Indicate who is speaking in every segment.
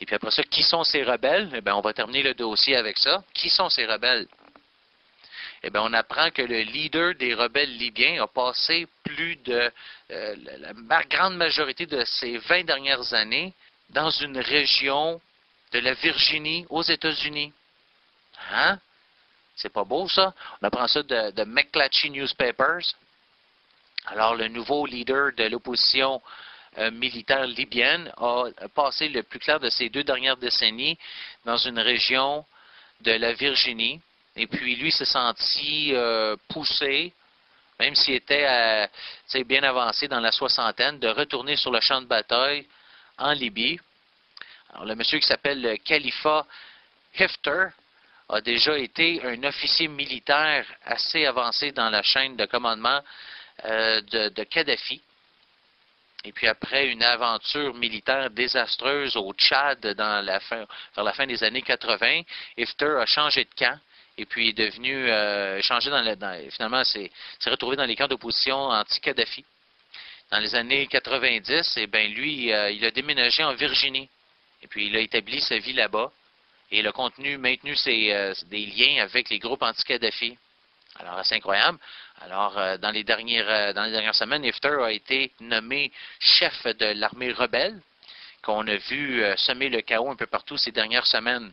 Speaker 1: Et puis après ça, qui sont ces rebelles? Eh bien, on va terminer le dossier avec ça. Qui sont ces rebelles? Eh bien, on apprend que le leader des rebelles libyens a passé plus de la grande majorité de ces 20 dernières années dans une région de la Virginie aux États-Unis. Hein? C'est pas beau, ça? On apprend ça de McClatchy Newspapers. Alors, le nouveau leader de l'opposition militaire libyenne a passé le plus clair de ces 2 dernières décennies dans une région de la Virginie. Et puis, lui s'est senti poussé, même s'il était bien avancé dans la soixantaine, de retourner sur le champ de bataille en Libye. Alors, le monsieur qui s'appelle Khalifa Hifter a déjà été un officier militaire assez avancé dans la chaîne de commandement de Kadhafi. Et puis après une aventure militaire désastreuse au Tchad vers la fin des années 80, Hifter a changé de camp et puis est devenu finalement s'est retrouvé dans les camps d'opposition anti-Kadhafi. Dans les années 90, eh bien lui, il a déménagé en Virginie. Et puis il a établi sa vie là-bas. Et il a maintenu des liens avec les groupes anti-Kadhafi. Alors, c'est incroyable. Alors, dans les dernières semaines, Hifter a été nommé chef de l'armée rebelle, qu'on a vu semer le chaos un peu partout ces dernières semaines.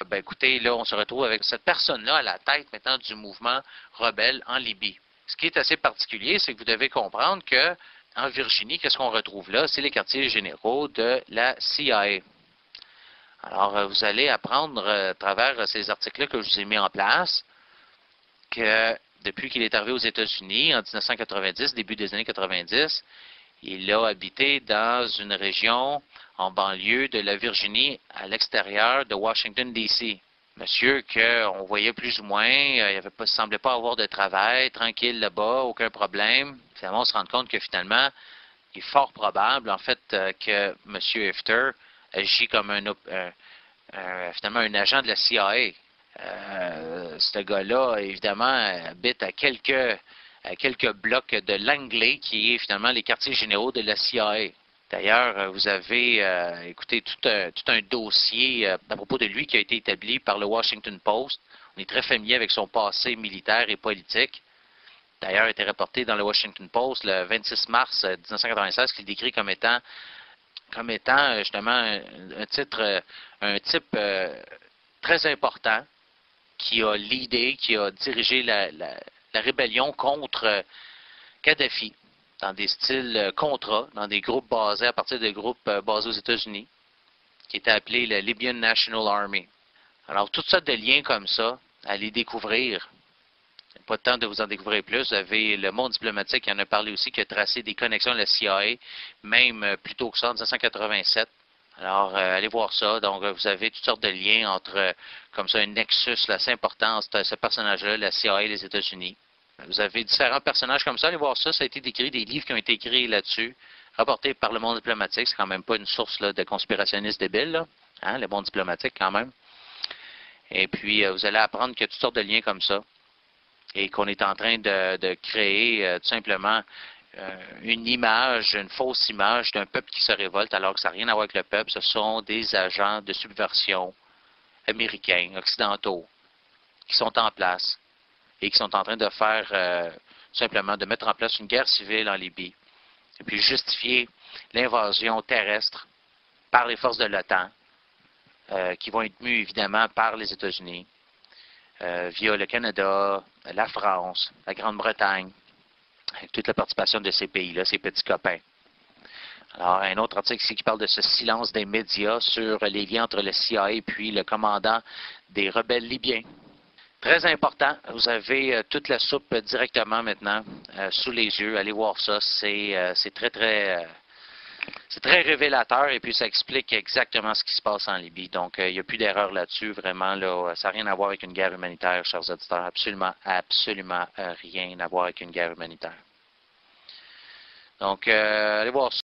Speaker 1: Ben, écoutez, là, on se retrouve avec cette personne-là à la tête maintenant du mouvement rebelle en Libye. Ce qui est assez particulier, c'est que vous devez comprendre que en Virginie, qu'est-ce qu'on retrouve là? C'est les quartiers généraux de la CIA. Alors, vous allez apprendre à travers ces articles-là que je vous ai mis en place que depuis qu'il est arrivé aux États-Unis en 1990, début des années 90, il a habité dans une région en banlieue de la Virginie à l'extérieur de Washington, D.C. Monsieur qu'on voyait plus ou moins, il ne semblait pas avoir de travail, tranquille là-bas, aucun problème. Finalement, on se rend compte que finalement, il est fort probable, en fait, que M. Hifter agit comme finalement un agent de la CIA. Ce gars-là, évidemment, habite à quelques blocs de Langley, qui est finalement les quartiers généraux de la CIA. D'ailleurs, vous avez, écoutez, tout un dossier à propos de lui qui a été établi par le Washington Post. On est très familier avec son passé militaire et politique. D'ailleurs, il a été rapporté dans le Washington Post le 26 mars 1996, qu'il décrit comme étant justement un type très important qui a qui a dirigé la rébellion contre Kadhafi dans des styles contras, dans des groupes basés à partir de groupes basés aux États-Unis, qui était appelé la Libyan National Army. Alors, toutes sortes de liens comme ça, à les découvrir. Il n'y a pas de temps de vous en découvrir plus. Vous avez le monde diplomatique qui en a parlé aussi, qui a tracé des connexions à la CIA, même plus tôt que ça, en 1987. Alors, allez voir ça. Donc, vous avez toutes sortes de liens entre, comme ça, un nexus assez important entre ce personnage-là, la CIA et les États-Unis. Vous avez différents personnages comme ça. Allez voir ça. Ça a été décrit, des livres qui ont été écrits là-dessus, rapportés par le monde diplomatique. C'est quand même pas une source là, de conspirationnistes débiles, là. Hein, le monde diplomatique, quand même. Et puis, vous allez apprendre qu'il y a toutes sortes de liens comme ça. Et qu'on est en train de créer tout simplement une fausse image d'un peuple qui se révolte, alors que ça n'a rien à voir avec le peuple. Ce sont des agents de subversion américains, occidentaux, qui sont en place et qui sont en train de faire simplement de mettre en place une guerre civile en Libye et puis justifier l'invasion terrestre par les forces de l'OTAN, qui vont être mues évidemment par les États-Unis, via le Canada, la France, la Grande-Bretagne, avec toute la participation de ces pays-là, ces petits copains. Alors, un autre article ici qui parle de ce silence des médias sur les liens entre le CIA et puis le commandant des rebelles libyens. Très important, vous avez toute la soupe directement maintenant sous les yeux. Allez voir ça, c'est très révélateur et puis ça explique exactement ce qui se passe en Libye. Donc, il n'y a plus d'erreur là-dessus, vraiment. Là, ça n'a rien à voir avec une guerre humanitaire, chers auditeurs. Absolument, absolument rien à voir avec une guerre humanitaire. Donc, allez voir ça.